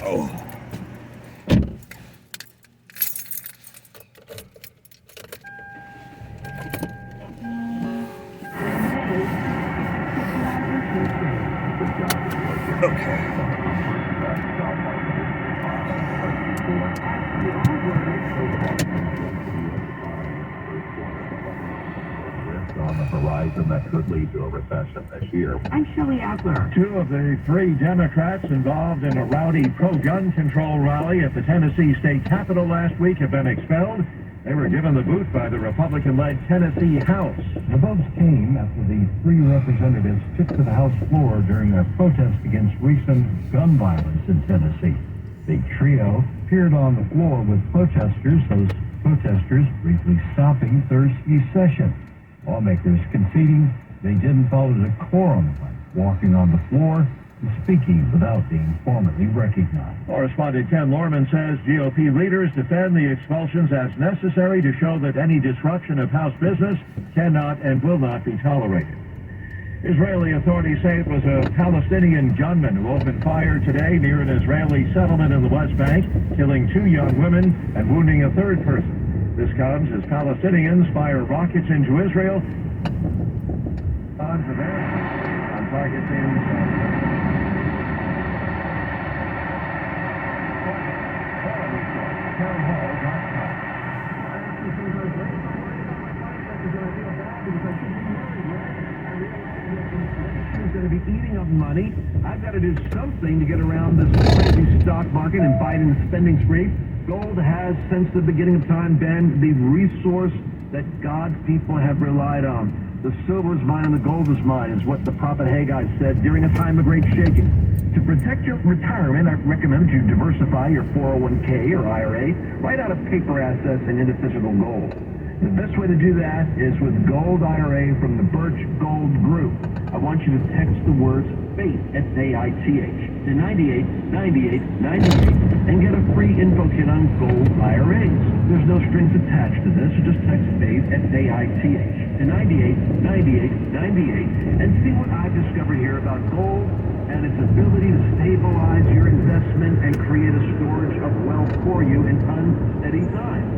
Oh. On the horizon that could lead to a recession this year. I'm Shelley Adler. Two of the three Democrats involved in a rowdy pro-gun control rally at the Tennessee state capitol last week have been expelled. They were given the boot by the Republican-led Tennessee House. The votes came after the three representatives took to the House floor during a protest against recent gun violence in Tennessee. The trio appeared on the floor with protesters, those protesters briefly stopping Thursday's session. Lawmakers conceding they didn't follow the decorum by walking on the floor and speaking without being formally recognized. Correspondent Ken Lorman says GOP leaders defend the expulsions as necessary to show that any disruption of House business cannot and will not be tolerated. Israeli authorities say it was a Palestinian gunman who opened fire today near an Israeli settlement in the West Bank, killing 2 young women and wounding a third person. This comes as Palestinians fire rockets into Israel on targets in going to be eating up money. I've got to do something to get around this crazy stock market and Biden's spending spree. Gold has, since the beginning of time, been the resource that God's people have relied on. The silver is mine and the gold is mine, is what the prophet Haggai said during a time of great shaking. To protect your retirement, I recommend you diversify your 401k or IRA right out of paper assets and into physical gold. The best way to do that is with Gold IRA from the Birch Gold Group. I want you to text the words FAITH, S-A-I-T-H, to 989898 and get a free info kit on Gold IRAs. There's no strings attached to this, so just text FAITH, S-A-I-T-H, to 989898 and see what I've discovered here about gold and its ability to stabilize your investment and create a storage of wealth for you in unsteady times.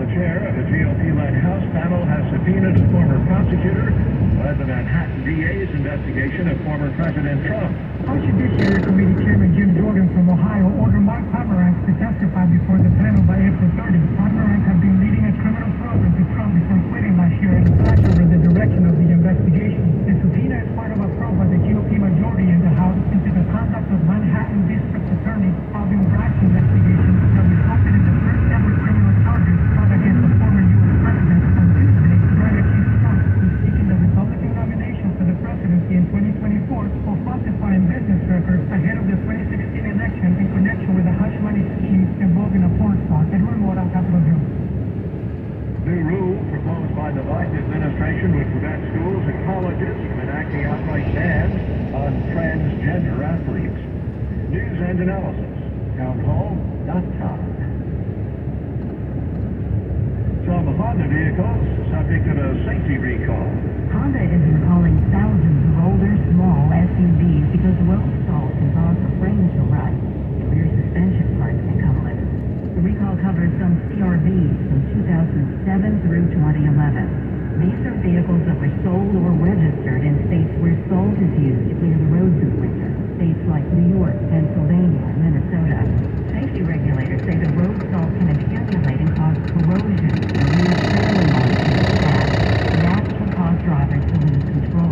The chair of a GOP-led House panel has subpoenaed a former prosecutor who led the Manhattan DA's investigation of former President Trump. House Judiciary Committee Chairman Jim Jordan from Ohio ordered Mark Pomeranz to testify before the panel by April 30. Pomeranz had been leading a criminal probe into Trump before quitting last year and flashed over the direction of the investigation. The subpoena is part of a probe by the GOP majority in the House into the conduct of Manhattan District Attorney Alvin Bragg's investigation that resulted in the first ever criminal charges brought against the former U.S. president on Tuesday. Bragg accused Trump of seeking the Republican nomination for the presidency in 2024 for falsifying business records ahead of the 2016 election in connection with the hush money scheme involving a porn star. Edward Moore on Capitol Hill. New rule proposed by the Biden administration would prevent schools and colleges from enacting outright bans on transgender athletes. News and analysis. Townhall.com. Some Honda vehicles subject to a safety recall. Honda is recalling thousands of older, small SUVs because road salt can cause the frame to rust. Rear suspension parts can come loose. The recall covers some CR-Vs from 2007 through 2011. These are vehicles that were sold or registered in states where salt is used to clear the roads this winter. States like New York, Pennsylvania, and Minnesota. Safety regulators say the road salt can accumulate and cause corrosion and rear fairly long path. That can cause drivers to lose control.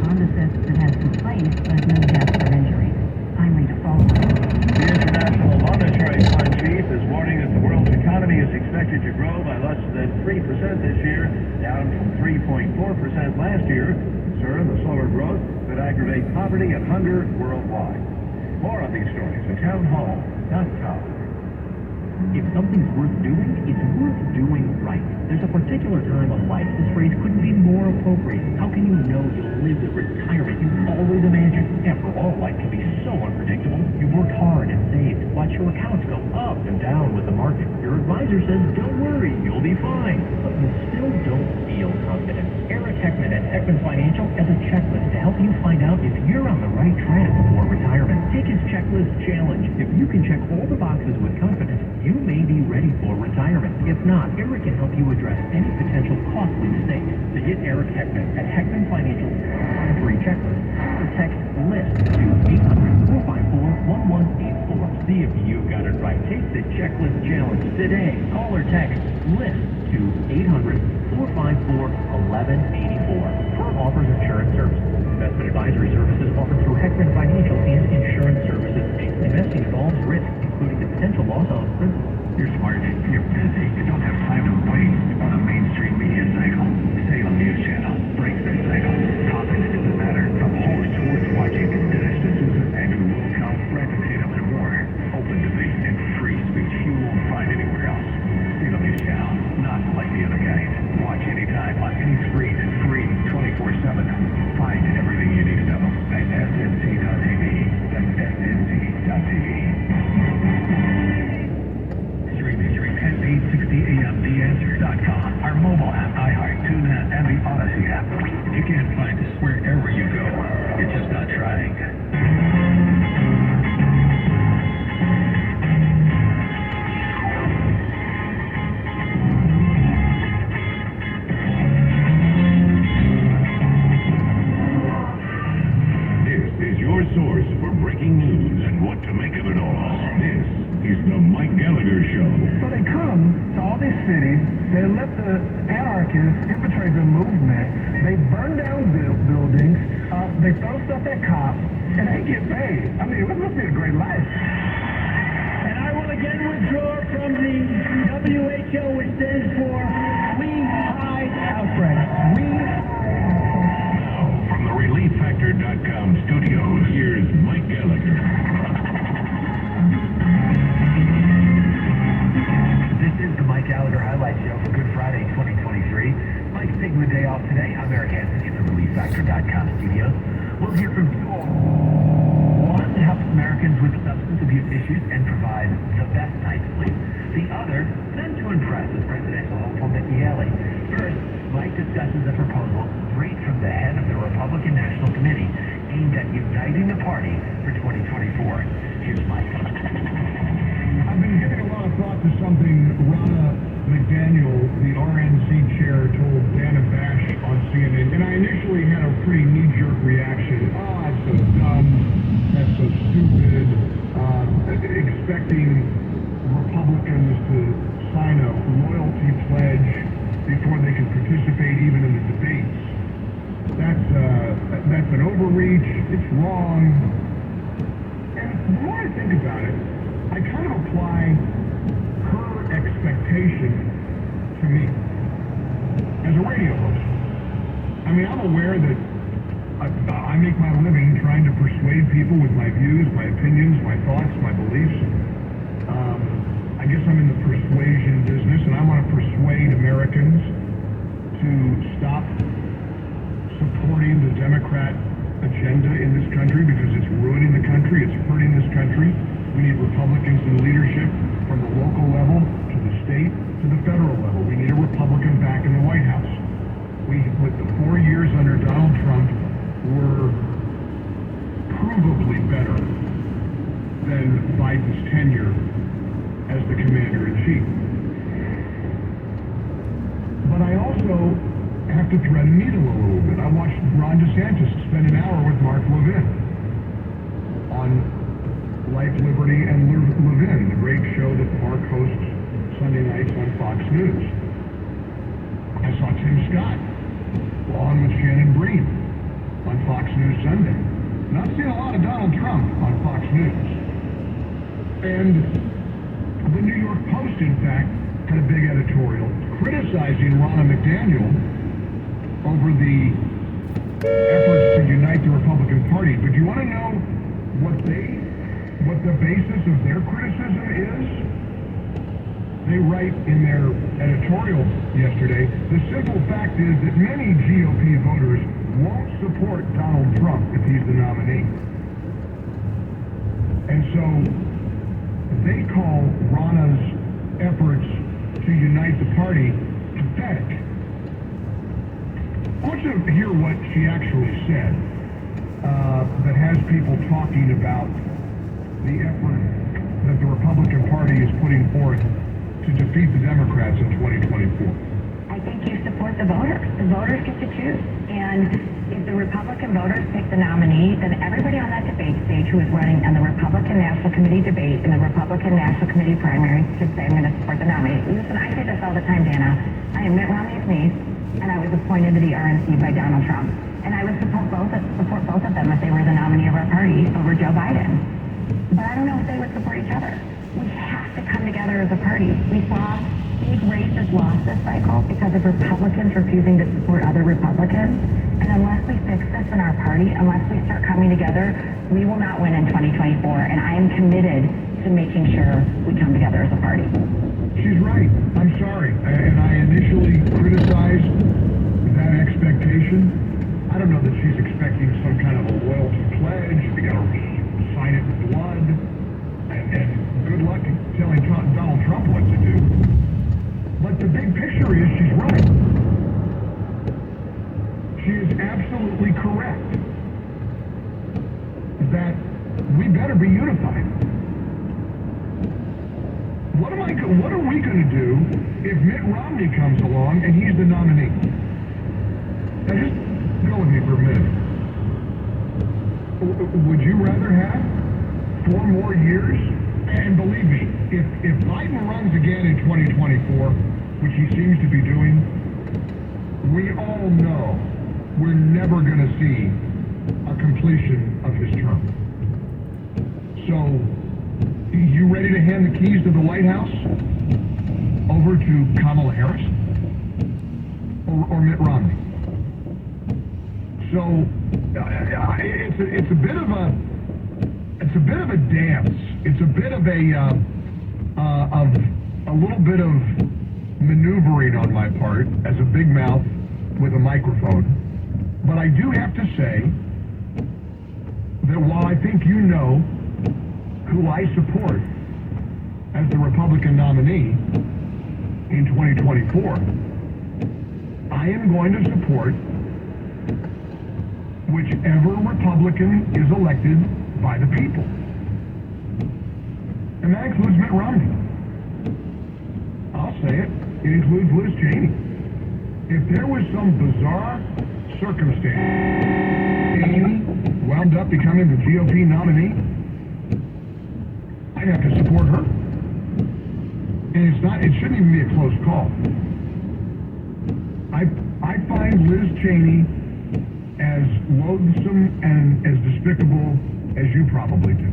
Honda says it has replaced, but no deaths or injuries. I'm Rita Follow. The International Monetary Fund chief is warning that the world's economy is expected to grow by less than 3% this year, down from 3.4% last year. Concern the slower growth could aggravate poverty and hunger worldwide. More on these stories at townhall.com. If something's worth doing, it's worth doing right. There's a particular time of life this phrase couldn't be more appropriate. How can you know you'll live the retirement you always imagined? After all, life can be so unpredictable. You've worked hard and saved. watch your accounts go up and down with the market. Your advisor says, don't worry, you'll be fine. But you still don't feel confident. Eric Heckman at Heckman Financial has a checklist to help you find out if you're on the right track for retirement. Take his checklist challenge. If you can check all the boxes with confidence, you may be ready for retirement. If not, Eric can help you address any potential costly mistakes. To get Eric Heckman at Heckman Financial free checklist, text LIST to 800-454-1184. See if you got it right. Take the checklist challenge today. Call or text LIST to 800-454-1184. Firm offers insurance services. Investment advisory services offered through Heckman Financial and Insurance Services, Inc. Investing involves risk, including the potential loss of principal. You're smart, you're busy, you don't have time to wait on a mainstream media cycle. Salem News Channel breaks that cycle. Topics that matter from hosts worth watching. Dennis D'Souza, Andrew Wilcox, Brandon Tatum, and more. Open debate and free speech you won't find anywhere else. Salem News Channel, not like the other guys. Watch anytime on any screen, free, 24/7. Find everything you need to know at snc.tv. That's snc.tv. Stream at 860amtheanswer.com. Our mobile app, iHeart, TuneIn, and the Odyssey app. You can't find us wherever you go. You're just not trying. This is your source for breaking news and what to make of it all. This is the Mike Gallagher Show. So they come to all these cities, they let the anarchists infiltrate the movement, they burn down buildings, they throw stuff at cops, and they get paid. I mean, it must be a great life. And I will again withdraw from the WHO, which stands for We Hide Outbreak. We Now, from the ReliefFactor.com studios, here's Mike Gallagher. This is the Mike Gallagher Highlight Show for Good Friday 2023. Mike's taking the day off today. I'm Eric Hansen in the ReliefFactor.com studios. We'll hear from you all. One helps Americans with substance abuse issues and provides the best night's sleep. The other, then to impress, is presidential hopeful Nikki Haley. First, Mike discusses a proposal straight from the head of the Republican National Committee aimed at uniting the party for 2024. Here's Mike. I've been giving a lot of thought to something Ronna McDaniel, the RNC chair, told Dana Bash on CNN, and I initially had a pretty knee-jerk reaction. Oh, that's so dumb. That's so stupid. Expecting Republicans to sign a loyalty pledge before they can participate even in the debates. That's an overreach. It's wrong. And the more I think about it, I kind of apply her expectation to me as a radio host. I mean, I'm aware that I make my living trying to persuade people with my views, my opinions, my thoughts, my beliefs. I guess I'm in the persuasion business, and I want to persuade Americans to stop supporting the Democrat agenda in this country because it's ruining the country, it's hurting this country. We need Republicans in leadership from the local level to the state to the federal level. We need a Republican back in the White House. With the 4 years under Donald Trump were provably better than Biden's tenure as the commander-in-chief. But I also have to thread a needle a little bit. I watched Ron DeSantis spend an hour with Mark Levin on Life, Liberty, and Levin, the great show that Mark hosts Sunday nights on Fox News. I saw Tim Scott on with Shannon Bream on Fox News Sunday. Not seeing a lot of Donald Trump on Fox News. And the New York Post, in fact, had a big editorial criticizing Ronna McDaniel over the efforts to unite the Republican Party. But you want to know what the basis of their criticism is? They write in their editorial yesterday, the simple fact is that many GOP voters won't support Donald Trump if he's the nominee. And so they call Rana's efforts to unite the party pathetic. I want you to hear what she actually said that has people talking about the effort that the Republican Party is putting forth to defeat the Democrats in 2024. I think you support the voters. The voters get to choose. And if the Republican voters pick the nominee, then everybody on that debate stage who is running on the Republican National Committee debate and the Republican National Committee primary should say, I'm going to support the nominee. Listen, I say this all the time, Dana. I am Mitt Romney's niece, and I was appointed to the RNC by Donald Trump. And I would support both of them if they were the nominee of our party over Joe Biden. But I don't know if they would support each other. We have to come together as a party. We saw big races lost this cycle because of Republicans refusing to support other Republicans. And unless we fix this in our party, unless we start coming together, we will not win in 2024. And I am committed to making sure we come together as a party. She's right. I'm sorry. And I initially criticized that expectation. I don't know that she's expecting some kind of a loyalty pledge. We got to sign it with blood. And good luck telling Donald Trump what to do. But the big picture is she's right. She is absolutely correct that we better be unified. What are we going to do if Mitt Romney comes along and he's the nominee? Now just go with me for a minute. Would you rather have 4 more years? And believe me, if Biden runs again in 2024, which he seems to be doing, we all know we're never going to see a completion of his term. So, you ready to hand the keys to the White House over to Kamala Harris or Mitt Romney? So, it's a bit of a dance. It's a bit of a little bit of maneuvering on my part as a big mouth with a microphone. But I do have to say that while I think you know who I support as the Republican nominee in 2024, I am going to support whichever Republican is elected by the people. And that includes Mitt Romney. I'll say it. It includes Liz Cheney. If there was some bizarre circumstance, Cheney wound up becoming the GOP nominee, I'd have to support her. And it shouldn't even be a close call. I find Liz Cheney as loathsome and as despicable as you probably do.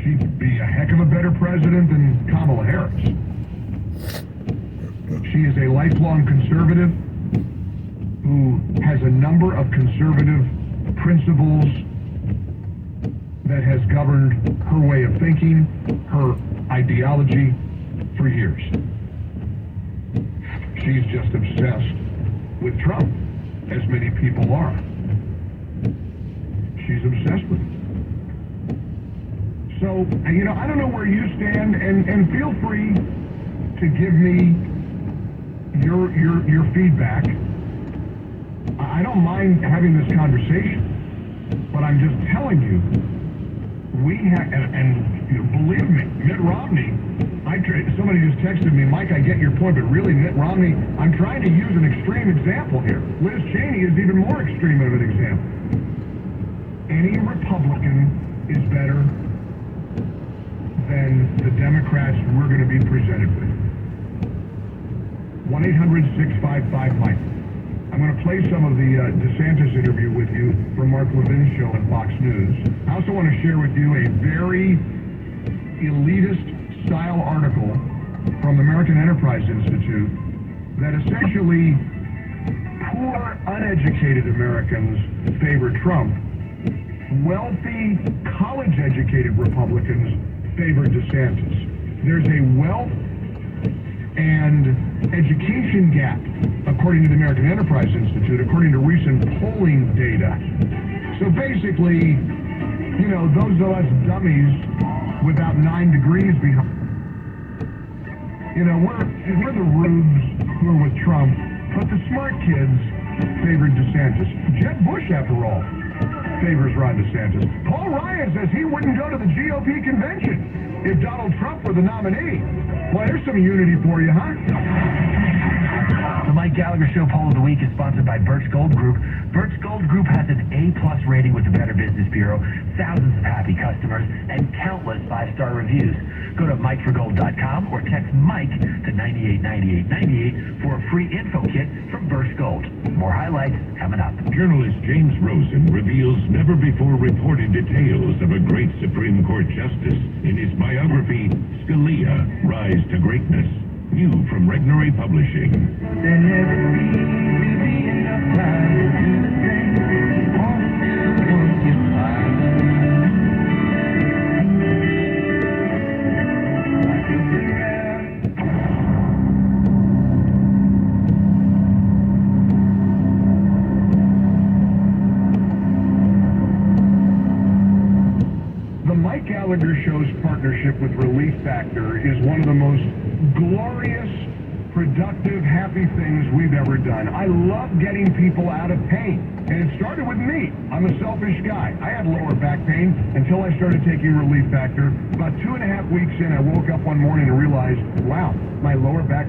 She'd be a heck of a better president than Kamala Harris. She is a lifelong conservative who has a number of conservative principles that has governed her way of thinking, her ideology for years. She's just obsessed with Trump, as many people are. She's obsessed with him. So, I don't know where you stand, and feel free to give me your feedback. I don't mind having this conversation, but I'm just telling you, we have, and believe me, Mitt Romney, somebody just texted me, Mike, I get your point, but really, Mitt Romney, I'm trying to use an extreme example here. Liz Cheney is even more extreme of an example. Any Republican is better than the Democrats we're going to be presented with. 1-800-655-MIKE. I'm going to play some of the DeSantis interview with you from Mark Levin's show on Fox News. I also want to share with you a very elitist style article from the American Enterprise Institute that essentially poor, uneducated Americans favor Trump. Wealthy, college-educated Republicans favor DeSantis. There's a wealth and education gap, according to the American Enterprise Institute, according to recent polling data. So basically, those of us dummies with about 9 degrees behind. You know, we're the rubes who are with Trump, but the smart kids favored DeSantis. Jeb Bush, after all, favors Ron DeSantis. Paul Ryan says he wouldn't go to the GOP convention if Donald Trump were the nominee. Well, there's some unity for you, huh? The Mike Gallagher Show Poll of the Week is sponsored by Birch Gold Group. Birch Gold Group has an A-plus rating with the Better Business Bureau, thousands of happy customers, and countless 5-star reviews. Go to MikeForGold.com or text Mike to 989898 for a free info kit from Birch Gold. More highlights coming up. Journalist James Rosen reveals never-before-reported details of a great Supreme Court justice in his biography, Scalia, Rise to Greatness. New from Regnery Publishing. There never seems to be enough time to do the things once you find. I look around. The Mike Gallagher Show's partnership with Relief Factor is one of the most glorious, productive, happy things we've ever done. I love getting people out of pain. And it started with me. I'm a selfish guy. I had lower back pain until I started taking Relief Factor. About 2.5 weeks in, I woke up one morning and realized, wow, my lower back